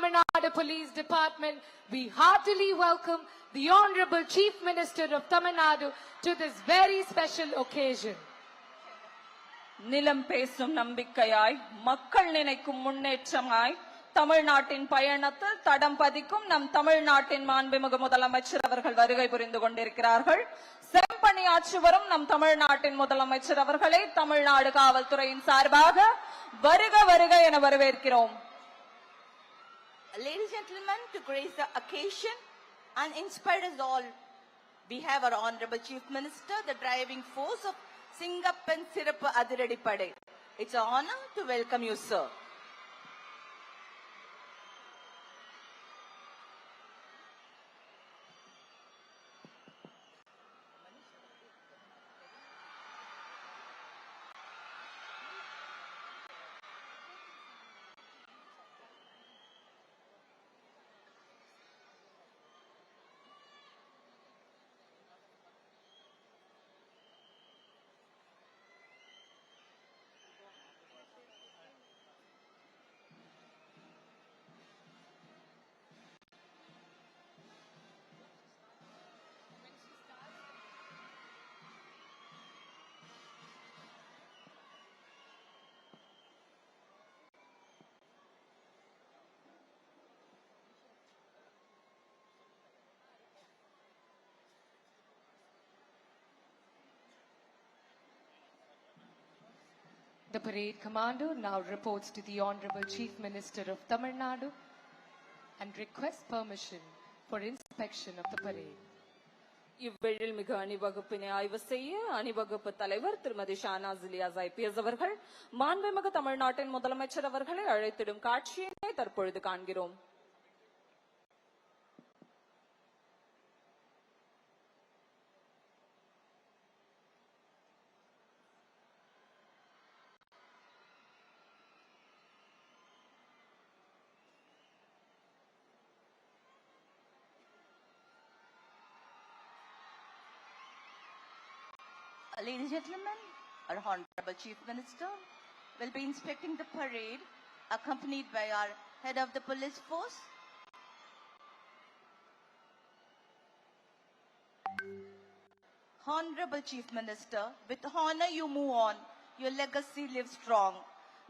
Tamil Nadu Police Department, we heartily welcome the Honorable Chief Minister of Tamil Nadu to this very special occasion. நிலம் பேசும் நம்பிக்கையாய் மக்கள் நினைக்கும் முன்னேற்றமாய் தமிழ்நாட்டின் பயணத்தில் தடம் பதிக்கும் நம் தமிழ்நாட்டின் மாண்புமிகு முதலமைச்சர் அவர்கள் வருகை புரிந்து கொண்டிருக்கிறார்கள். செம்பணியாற்றி வரும் நம் தமிழ்நாட்டின் முதலமைச்சர் அவர்களை தமிழ்நாடு காவல்துறையின் சார்பாக வருக வருக என வரவேற்கிறோம். Ladies and gentlemen, to grace the occasion and inspire us all, we have our Honorable Chief Minister, the driving force of Singappan Sirappu Adiradi Pade. It's an honor to welcome you, sir. The parade commander now reports to the Honorable Chief Minister of Tamil Nadu and requests permission for inspection of the parade. இவ்வேழில் மிக அணிவகுப்பினை ஆய்வு செய்ய அணிவகுப்பு தலைவர் திருமதி Shahnaz Ilyas IPS அவர்கள் மாண்புமிகு தமிழ்நாட்டின் முதலமைச்சர் அவர்களை அழைத்திடும் காட்சியினை தற்பொழுது காண்கிறோம். Ladies and gentlemen, our Honorable Chief Minister will be inspecting the parade accompanied by our head of the police force. Honorable Chief Minister, with honor you move on, your legacy lives strong.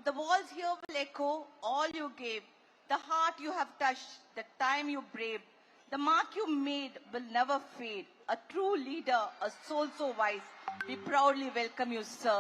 The walls here will echo all you gave, the heart you have touched, the time you braved. The mark you made will never fade. A true leader, a soul so wise. We proudly welcome you, sir.